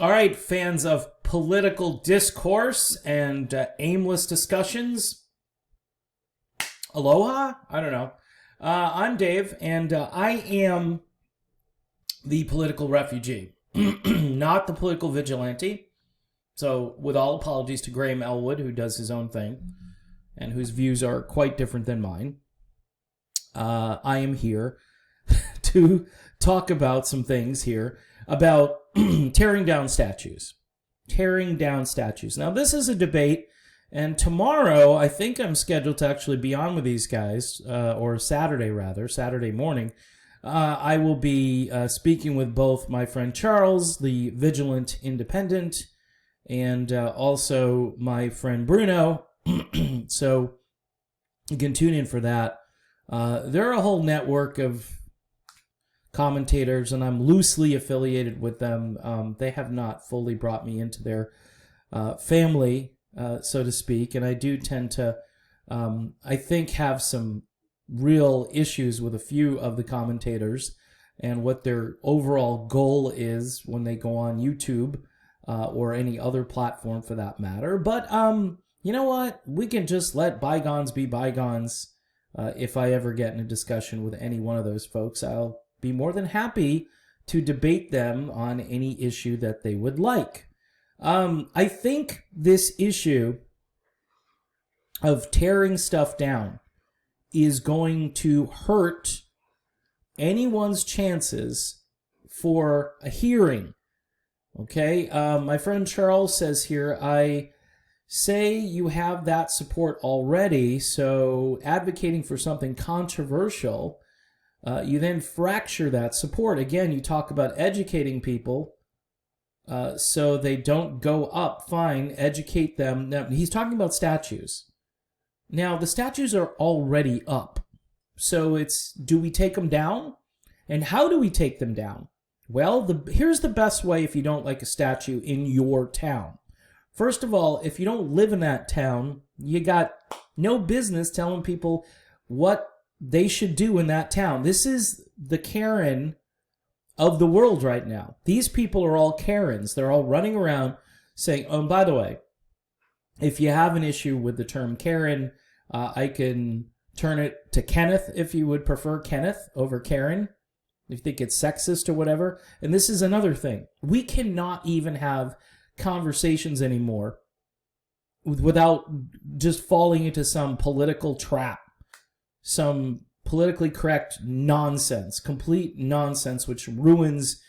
All right, fans of political discourse and aimless discussions, aloha? I don't know. I'm Dave, and I am the political refugee, not the political vigilante. So, with all apologies to Graham Elwood, who does his own thing and whose views are quite different than mine, I am here to talk about some things here about tearing down statues. Tearing down statues. Now, this is a debate, and tomorrow I think I'm scheduled to actually be on with these guys, or Saturday rather, Saturday morning. I will be speaking with both my friend Charles, the vigilant independent, and also my friend Bruno. So you can tune in for that. They're a whole network of commentators, and I'm loosely affiliated with them. They have not fully brought me into their family, so to speak, and I do tend to, I think, have some real issues with a few of the commentators and what their overall goal is when they go on YouTube or any other platform for that matter. But you know what? We can just let bygones be bygones. If I ever get in a discussion with any one of those folks, I'll be more than happy to debate them on any issue that they would like. I think this issue of tearing stuff down is going to hurt anyone's chances for a hearing. Okay? My friend Charles says here, I say you have that support already, so advocating for something controversial, you then fracture that support. Again, you talk about educating people so they don't go up. Fine, educate them. Now, he's talking about statues. Now, the statues are already up. So it's, do we take them down? And how do we take them down? Well, here's the best way if you don't like a statue in your town. First of all, if you don't live in that town, you got no business telling people what they should do in that town. This is the Karen of the world right now. These people are all Karens. They're all running around saying, oh, and by the way, if you have an issue with the term Karen, I can turn it to Kenneth if you would prefer Kenneth over Karen, if you think it's sexist or whatever. And this is another thing. We cannot even have conversations anymore without just falling into some political trap, some politically correct nonsense, complete nonsense, which ruins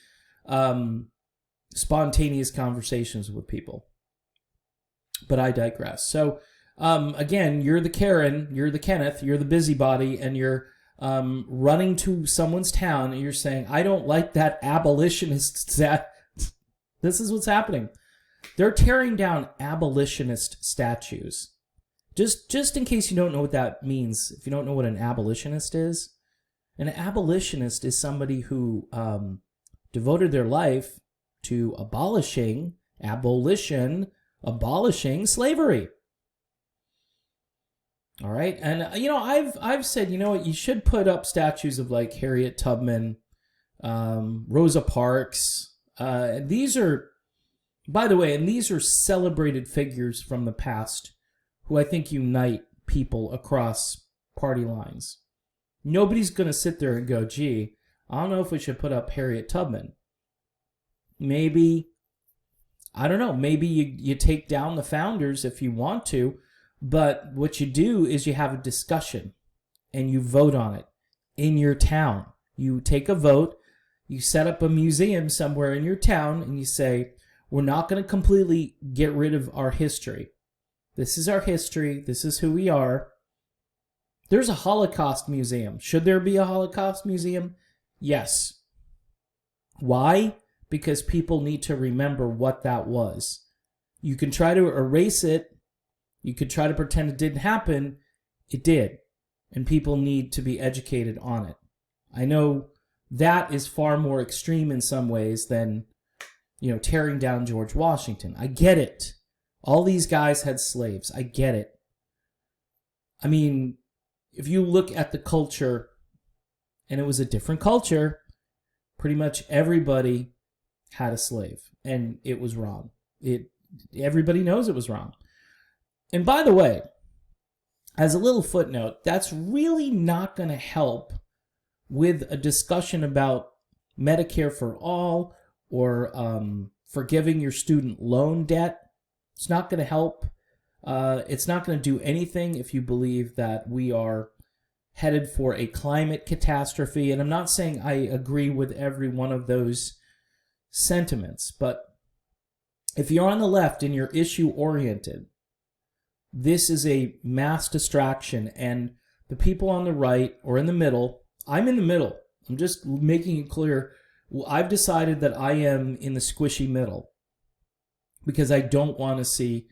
spontaneous conversations with people. But I digress. So, again, you're the Karen, you're the Kenneth, you're the busybody, and you're running to someone's town, and you're saying, I don't like that abolitionist. This is what's happening. They're tearing down abolitionist statues. Just in case you don't know what that means, if you don't know what an abolitionist is somebody who devoted their life to abolishing slavery. All right, and I've said, you know what, you should put up statues of like Harriet Tubman, Rosa Parks. These are, by the way, and these are celebrated figures from the past who I think unite people across party lines. Nobody's going to sit there and go, gee, I don't know if we should put up Harriet Tubman. Maybe, I don't know, maybe you take down the founders if you want to, but what you do is you have a discussion and you vote on it in your town. You take a vote, you set up a museum somewhere in your town, and you say, we're not going to completely get rid of our history. This is our history. This is who we are. There's a Holocaust museum. Should there be a Holocaust museum? Yes. Why? Because people need to remember what that was. You can try to erase it. You could try to pretend it didn't happen. It did. And people need to be educated on it. I know that is far more extreme in some ways than, tearing down George Washington. I get it. All these guys had slaves. I get it. I mean, if you look at the culture, and it was a different culture, pretty much everybody had a slave, and it was wrong. Everybody knows it was wrong. And by the way, as a little footnote, that's really not going to help with a discussion about Medicare for all or forgiving your student loan debt. It's not going to help. It's not going to do anything if you believe that we are headed for a climate catastrophe. And I'm not saying I agree with every one of those sentiments, but if you're on the left and you're issue-oriented, this is a mass distraction. And the people on the right or in the middle, I'm in the middle. I'm just making it clear. I've decided that I am in the squishy middle because I don't want to see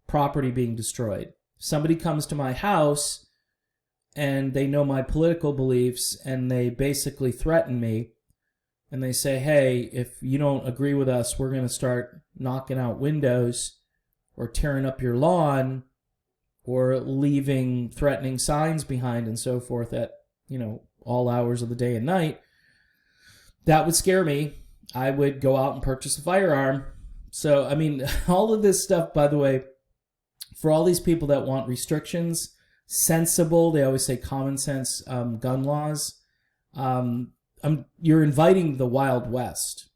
property being destroyed. Somebody comes to my house and they know my political beliefs and they basically threaten me and they say, hey, if you don't agree with us, we're going to start knocking out windows or tearing up your lawn or leaving threatening signs behind and so forth at, all hours of the day and night. That would scare me. I would go out and purchase a firearm. So, all of this stuff, by the way, for all these people that want restrictions, sensible, they always say common sense gun laws, you're inviting the Wild West.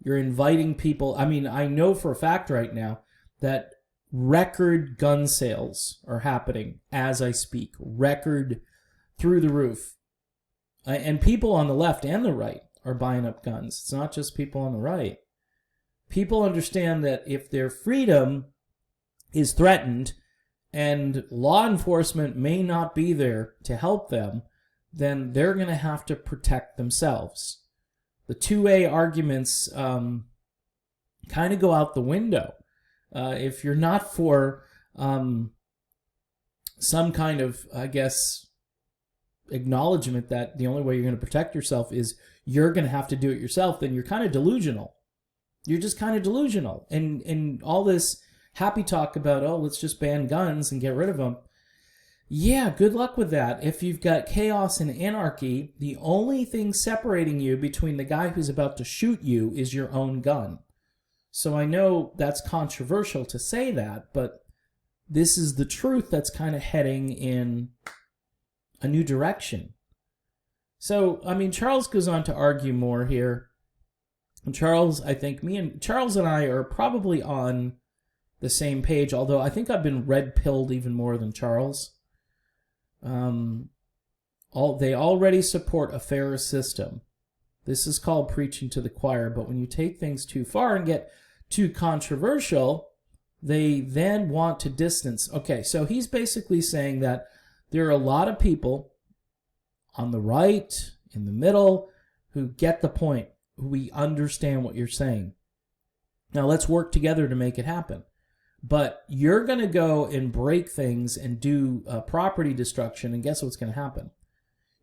You're inviting people. I know for a fact right now that record gun sales are happening as I speak. Record through the roof. And people on the left and the right are buying up guns. It's not just people on the right. People understand that if their freedom is threatened and law enforcement may not be there to help them, then they're going to have to protect themselves. The 2A arguments kind of go out the window. If you're not for some kind of, acknowledgement that the only way you're going to protect yourself is you're going to have to do it yourself, then you're kind of delusional. You're just kind of delusional. And all this happy talk about, let's just ban guns and get rid of them. Yeah, good luck with that. If you've got chaos and anarchy, the only thing separating you between the guy who's about to shoot you is your own gun. So I know that's controversial to say that, but this is the truth that's kind of heading in a new direction. So, Charles goes on to argue more here. And Charles, I think Charles and I are probably on the same page, although I think I've been red-pilled even more than Charles. They already support a fairer system. This is called preaching to the choir, but when you take things too far and get too controversial, they then want to distance. Okay, so he's basically saying that there are a lot of people on the right, in the middle, who get the point, who we understand what you're saying. Now let's work together to make it happen. But you're going to go and break things and do property destruction, and guess what's going to happen?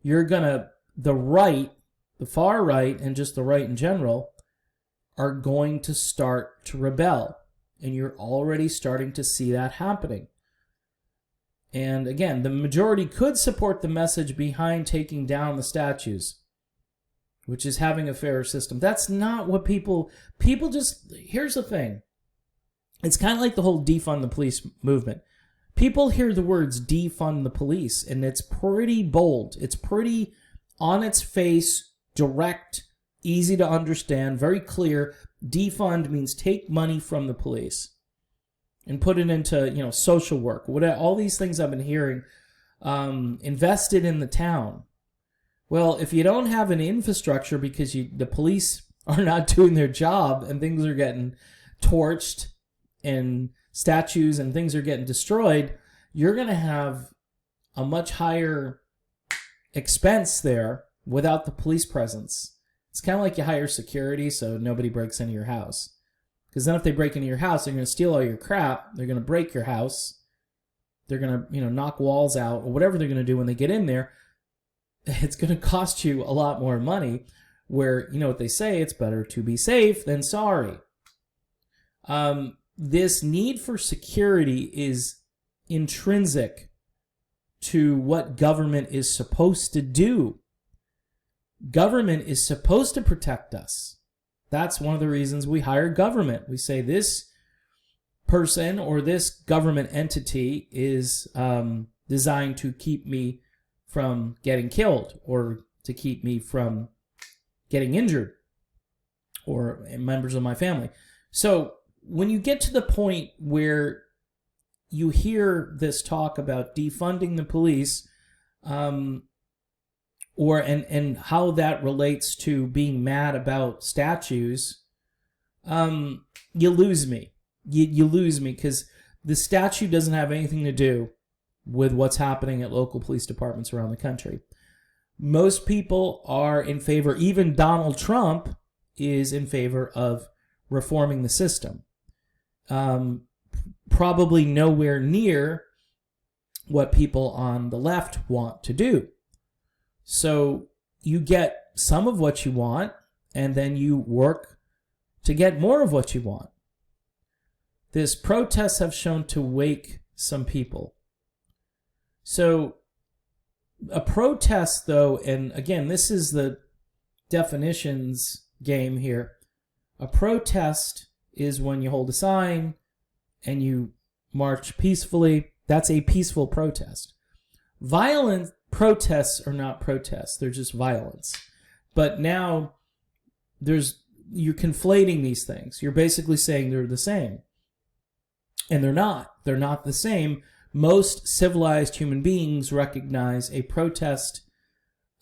The right, the far right, and just the right in general, are going to start to rebel. And you're already starting to see that happening. And again, the majority could support the message behind taking down the statues, which is having a fairer system. That's not what people just, here's the thing. It's kind of like the whole defund the police movement. People hear the words defund the police, and it's pretty bold. It's pretty on its face, direct, easy to understand, very clear. Defund means take money from the police and put it into, social work. All these things I've been hearing, invested in the town. Well, if you don't have an infrastructure because the police are not doing their job and things are getting torched and statues and things are getting destroyed, you're going to have a much higher expense there without the police presence. It's kind of like you hire security so nobody breaks into your house. Because then if they break into your house, they're going to steal all your crap. They're going to break your house. They're going to, knock walls out or whatever they're going to do when they get in there. It's going to cost you a lot more money where, what they say, it's better to be safe than sorry. This need for security is intrinsic to what government is supposed to do. Government is supposed to protect us. That's one of the reasons we hire government. We say this person or this government entity is designed to keep me from getting killed or to keep me from getting injured or members of my family. So when you get to the point where you hear this talk about defunding the police, and how that relates to being mad about statues, you lose me. You lose me, because the statue doesn't have anything to do with what's happening at local police departments around the country. Most people are in favor, even Donald Trump is in favor of reforming the system. Probably nowhere near what people on the left want to do. So you get some of what you want, and then you work to get more of what you want. These protests have shown to wake some people. So a protest, though, and again, this is the definitions game here. A protest is when you hold a sign and you march peacefully. That's a peaceful protest. Violent protests are not protests. They're just violence. But now you're conflating these things. You're basically saying they're the same. And they're not. They're not the same. Most civilized human beings recognize a protest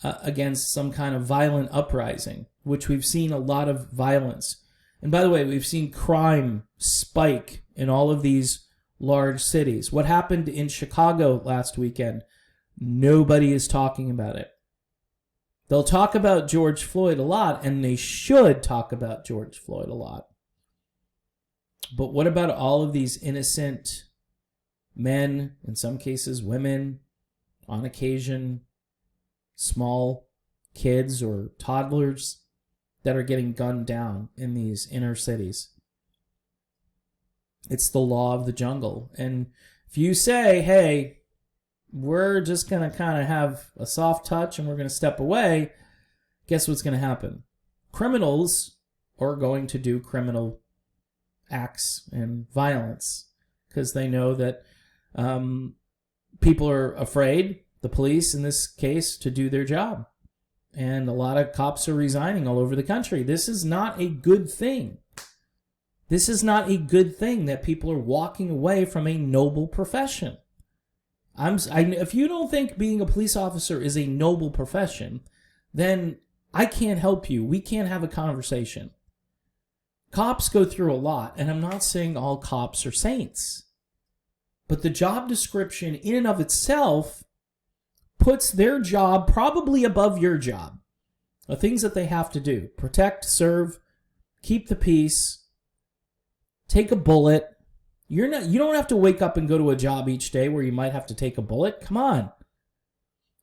against some kind of violent uprising, which we've seen a lot of violence. And by the way, we've seen crime spike in all of these large cities. What happened in Chicago last weekend? Nobody is talking about it. They'll talk about George Floyd a lot, and they should talk about George Floyd a lot. But what about all of these innocent men, in some cases women, on occasion small kids or toddlers that are getting gunned down in these inner cities? It's the law of the jungle. And if you say, hey, we're just going to kind of have a soft touch and we're going to step away, guess what's going to happen? Criminals are going to do criminal acts and violence because they know that people are afraid, the police in this case, to do their job. And a lot of cops are resigning all over the country. This is not a good thing. This is not a good thing that people are walking away from a noble profession. If you don't think being a police officer is a noble profession, then I can't help you. We can't have a conversation. Cops go through a lot, and I'm not saying all cops are saints. But the job description in and of itself puts their job probably above your job. The things that they have to do: protect, serve, keep the peace, take a bullet. You don't have to wake up and go to a job each day where you might have to take a bullet. Come on.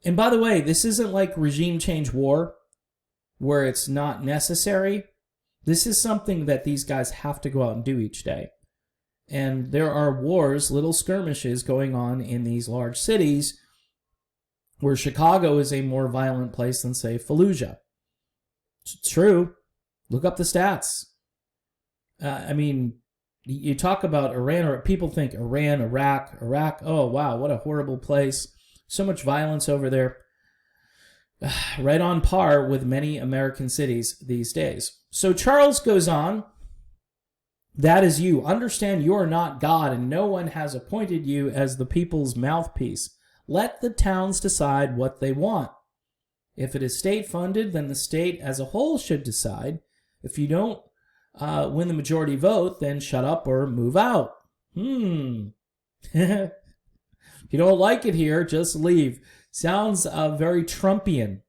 And by the way, this isn't like regime change war where it's not necessary. This is something that these guys have to go out and do each day. And there are wars, little skirmishes going on in these large cities where Chicago is a more violent place than, say, Fallujah. It's true. Look up the stats. You talk about Iran, or people think Iran, Iraq, oh, wow, what a horrible place. So much violence over there. Right on par with many American cities these days. So Charles goes on, that is you. Understand you are not God, and no one has appointed you as the people's mouthpiece. Let the towns decide what they want. If it is state-funded, then the state as a whole should decide. If you don't win the majority vote, then shut up or move out. If you don't like it here, just leave. Sounds very Trumpian.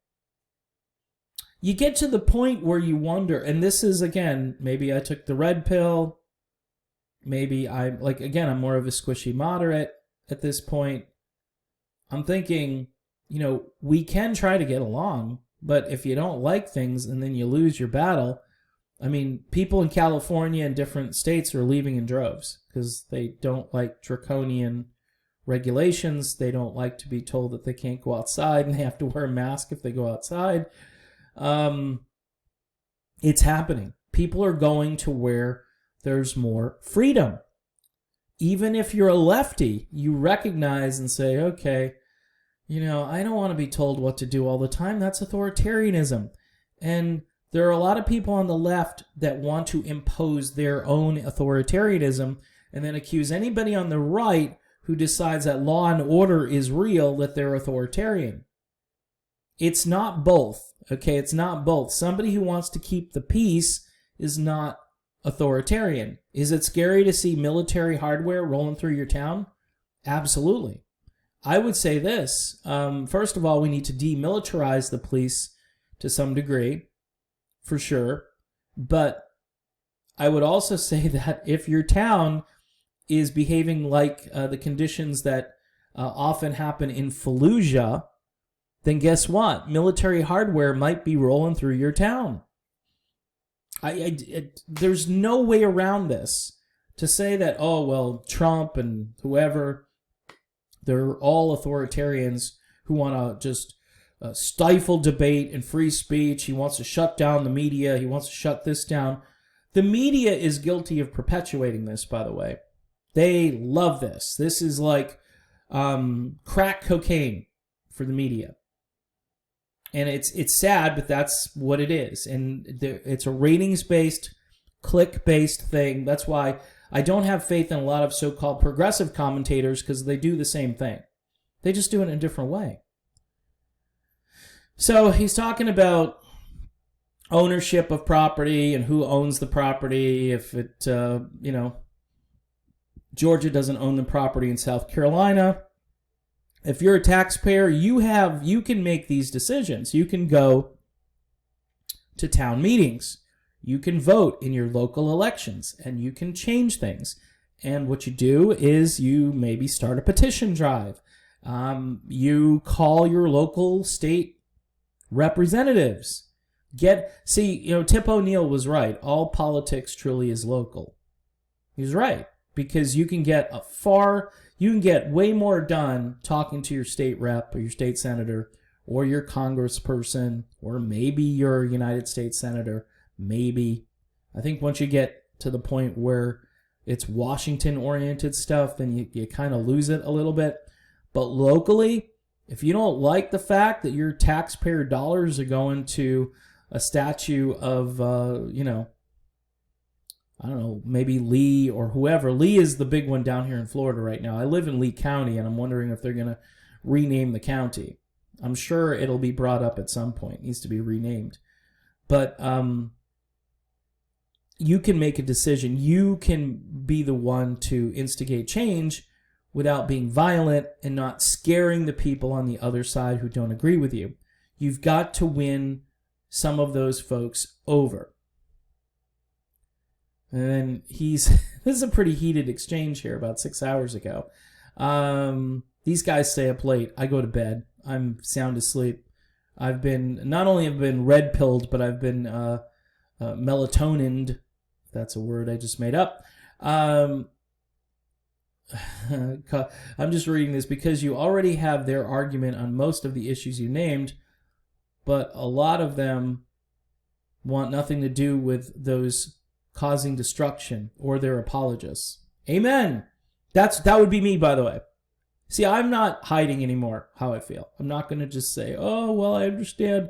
You get to the point where you wonder, and this is, again, maybe I took the red pill. Maybe I'm more of a squishy moderate at this point. I'm thinking, we can try to get along, but if you don't like things and then you lose your battle, people in California and different states are leaving in droves because they don't like draconian regulations. They don't like to be told that they can't go outside and they have to wear a mask if they go outside. It's happening. People are going to where there's more freedom. Even if you're a lefty, you recognize and say, okay, I don't want to be told what to do all the time. That's authoritarianism. And there are a lot of people on the left that want to impose their own authoritarianism and then accuse anybody on the right who decides that law and order is real that they're authoritarian. It's not both, okay? It's not both. Somebody who wants to keep the peace is not authoritarian. Is it scary to see military hardware rolling through your town? Absolutely. I would say this. First of all, we need to demilitarize the police to some degree, for sure. But I would also say that if your town is behaving like the conditions that often happen in Fallujah, then guess what? Military hardware might be rolling through your town. There's no way around this. To say that, oh, well, Trump and whoever, they're all authoritarians who want to just stifle debate and free speech. He wants to shut down the media. He wants to shut this down. The media is guilty of perpetuating this, by the way. They love this. This is like crack cocaine for the media. And it's sad, but that's what it is. And it's a ratings-based, click-based thing. That's why I don't have faith in a lot of so-called progressive commentators, because they do the same thing. They just do it in a different way. So he's talking about ownership of property and who owns the property. If it, Georgia doesn't own the property in South Carolina. If you're a taxpayer, you can make these decisions. You can go to town meetings. You can vote in your local elections, and you can change things. And what you do is you maybe start a petition drive. You call your local state representatives. Tip O'Neill was right. All politics truly is local. He was right, because you can get way more done talking to your state rep or your state senator or your congressperson or maybe your United States senator. Maybe. I think once you get to the point where it's Washington-oriented stuff, then you kind of lose it a little bit. But locally, if you don't like the fact that your taxpayer dollars are going to a statue of, I don't know, maybe Lee or whoever. Lee is the big one down here in Florida right now. I live in Lee County, and I'm wondering if they're going to rename the county. I'm sure it'll be brought up at some point. It needs to be renamed. But you can make a decision. You can be the one to instigate change without being violent and not scaring the people on the other side who don't agree with you. You've got to win some of those folks over. And this is a pretty heated exchange here about 6 hours ago. These guys stay up late. I go to bed. I'm sound asleep. Not only have been red pilled, but I've been melatonined. If that's a word I just made up. I'm just reading this because you already have their argument on most of the issues you named, but a lot of them want nothing to do with those causing destruction or their apologists. Amen. That would be me, by the way. See, I'm not hiding anymore how I feel. I'm not going to just say, oh, well, I understand.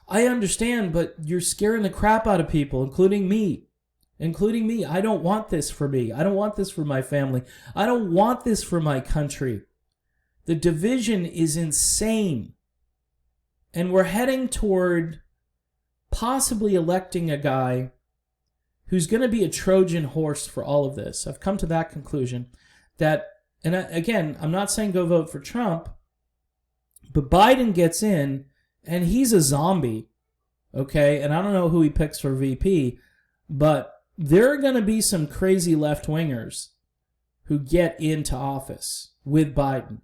I understand, but you're scaring the crap out of people, including me. I don't want this for me. I don't want this for my family. I don't want this for my country. The division is insane. And we're heading toward possibly electing a guy who's going to be a Trojan horse for all of this. I've come to that conclusion that, and again, I'm not saying go vote for Trump, but Biden gets in and he's a zombie, okay? And I don't know who he picks for VP, but there are going to be some crazy left-wingers who get into office with Biden,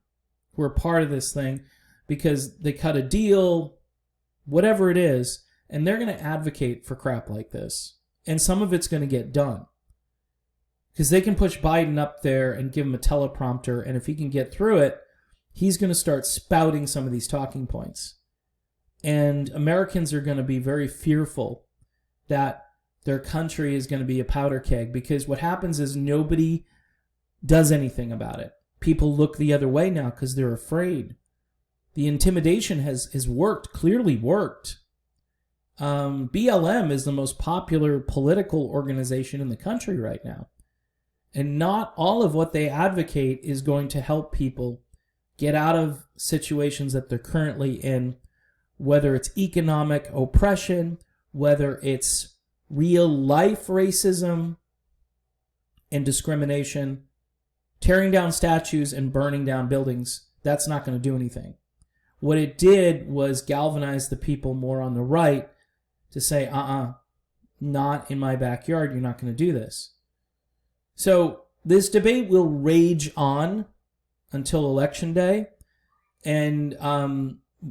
who are part of this thing because they cut a deal, whatever it is, and they're going to advocate for crap like this. And some of it's going to get done. Because they can push Biden up there and give him a teleprompter, and if he can get through it, he's going to start spouting some of these talking points. And Americans are going to be very fearful that their country is going to be a powder keg, because what happens is nobody does anything about it. People look the other way now because they're afraid. The intimidation has worked, clearly worked. BLM is the most popular political organization in the country right now. And not all of what they advocate is going to help people get out of situations that they're currently in, whether it's economic oppression, whether it's real life racism and discrimination. Tearing down statues and burning down buildings, that's not going to do anything. What it did was galvanize the people more on the right to say, not in my backyard, you're not going to do this. So this debate will rage on until Election Day. And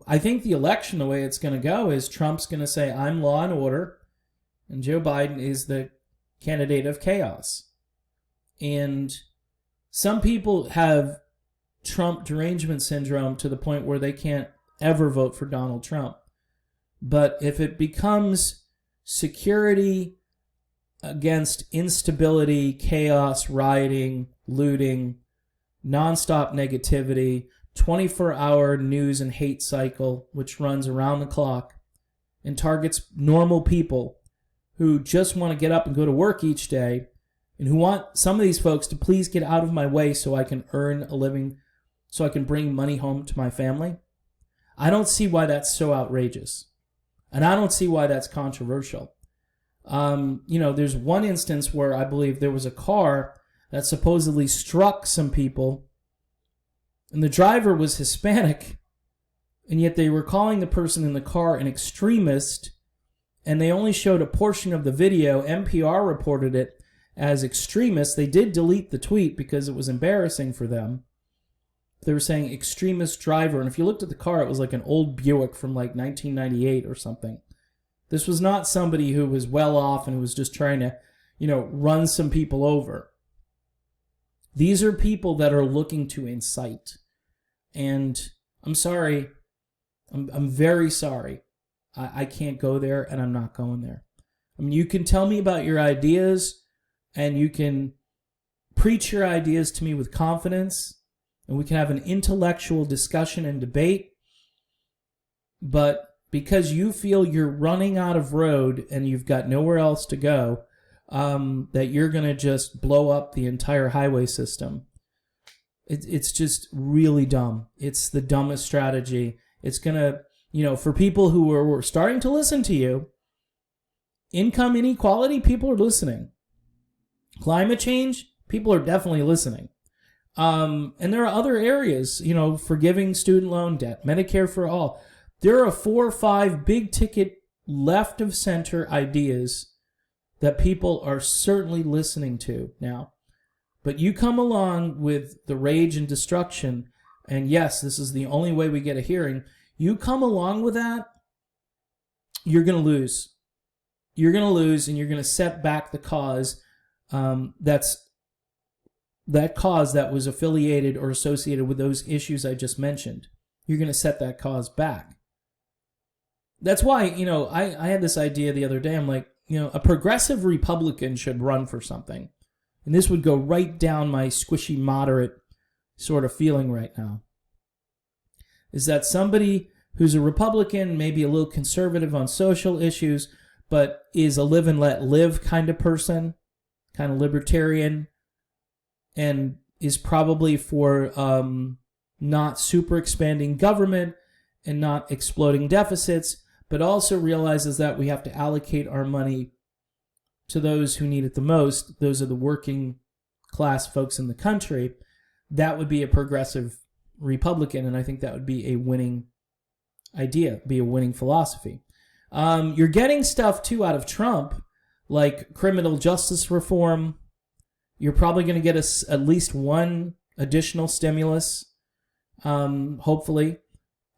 I think the election, the way it's going to go is Trump's going to say, I'm law and order, and Joe Biden is the candidate of chaos. And some people have Trump derangement syndrome to the point where they can't ever vote for Donald Trump. But if it becomes security against instability, chaos, rioting, looting, nonstop negativity, 24-hour news and hate cycle, which runs around the clock and targets normal people who just want to get up and go to work each day, and who want some of these folks to please get out of my way so I can earn a living, so I can bring money home to my family. I don't see why that's so outrageous. And I don't see why that's controversial. There's one instance where I believe there was a car that supposedly struck some people, and the driver was Hispanic, and yet they were calling the person in the car an extremist, and they only showed a portion of the video. NPR reported it as extremists. They did delete the tweet because it was embarrassing for them. They were saying extremist driver, and if you looked at the car, it was like an old Buick from like 1998 or something. This was not somebody who was well off and who was just trying to, run some people over. These are people that are looking to incite. And I'm sorry. I'm very sorry. I can't go there, and I'm not going there. I mean, you can tell me about your ideas, and you can preach your ideas to me with confidence, and we can have an intellectual discussion and debate. But because you feel you're running out of road and you've got nowhere else to go, that you're going to just blow up the entire highway system. It's just really dumb. It's the dumbest strategy. It's going to, for people who are starting to listen to you, income inequality, people are listening. Climate change, people are definitely listening. And there are other areas, forgiving student loan debt, Medicare for all. There are 4 or 5 big ticket left of center ideas that people are certainly listening to now. But you come along with the rage and destruction, and yes, this is the only way we get a hearing. You come along with that, you're going to lose. You're going to lose, and you're going to set back the cause that cause that was affiliated or associated with those issues I just mentioned. You're going to set that cause back. That's why, I had this idea the other day. I'm like, a progressive Republican should run for something. And this would go right down my squishy moderate sort of feeling right now. Is that somebody who's a Republican, maybe a little conservative on social issues, but is a live and let live kind of person, kind of libertarian, and is probably for not super expanding government and not exploding deficits, but also realizes that we have to allocate our money to those who need it the most. Those are the working class folks in the country. That would be a progressive Republican, and I think that would be a winning idea, be a winning philosophy. You're getting stuff, too, out of Trump, like criminal justice reform. You're probably going to get at least one additional stimulus, hopefully.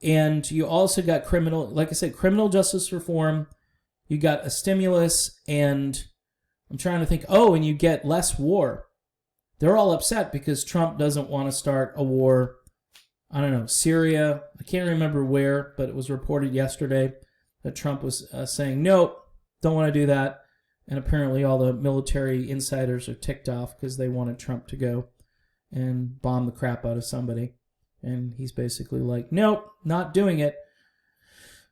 And you also got criminal justice reform. You got a stimulus, and I'm trying to think, and you get less war. They're all upset because Trump doesn't want to start a war. I don't know, Syria. I can't remember where, but it was reported yesterday that Trump was saying, no, don't want to do that. And apparently all the military insiders are ticked off because they wanted Trump to go and bomb the crap out of somebody. And he's basically like, nope, not doing it.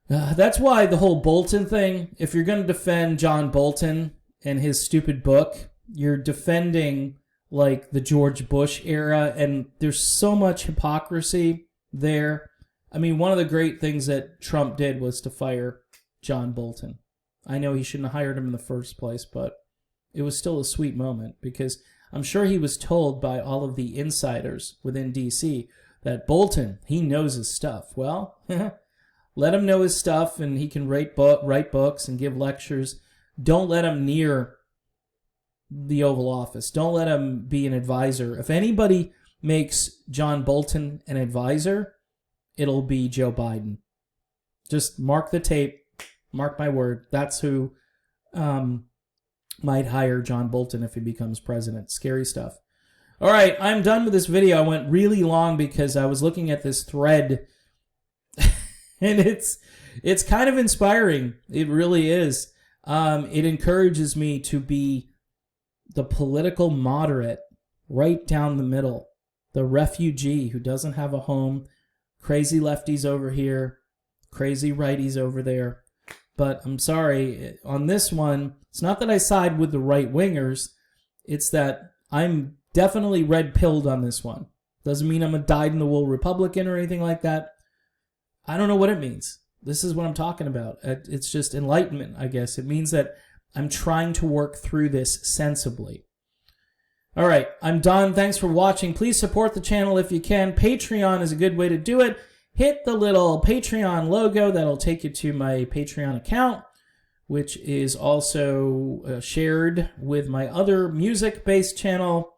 That's why the whole Bolton thing, if you're going to defend John Bolton and his stupid book, you're defending like the George Bush era, and there's so much hypocrisy there. I mean, one of the great things that Trump did was to fire John Bolton. I know he shouldn't have hired him in the first place, but it was still a sweet moment because I'm sure he was told by all of the insiders within D.C. that Bolton, he knows his stuff. Well, let him know his stuff and he can write books and give lectures. Don't let him near the Oval Office. Don't let him be an advisor. If anybody makes John Bolton an advisor, it'll be Joe Biden. Just mark the tape. Mark my word. That's who might hire John Bolton if he becomes president. Scary stuff. All right, I'm done with this video. I went really long because I was looking at this thread, and it's kind of inspiring. It really is. It encourages me to be the political moderate, right down the middle, the refugee who doesn't have a home, crazy lefties over here, crazy righties over there. But I'm sorry, on this one, it's not that I side with the right-wingers, it's that I'm definitely red-pilled on this one. Doesn't mean I'm a dyed-in-the-wool Republican or anything like that. I don't know what it means. This is what I'm talking about. It's just enlightenment, I guess. It means that I'm trying to work through this sensibly. All right, I'm done. Thanks for watching. Please support the channel if you can. Patreon is a good way to do it. Hit the little Patreon logo. That'll take you to my Patreon account, which is also shared with my other music-based channel.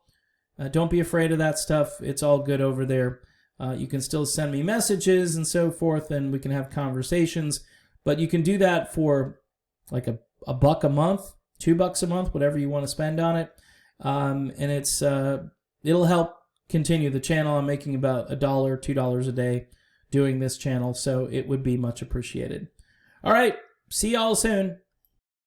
Don't be afraid of that stuff. It's all good over there. You can still send me messages and so forth, and we can have conversations. But you can do that for like a buck a month, $2 a month, whatever you want to spend on it. And it'll help continue the channel. I'm making about $1, $2 a day doing this channel, so it would be much appreciated. All right, see y'all soon.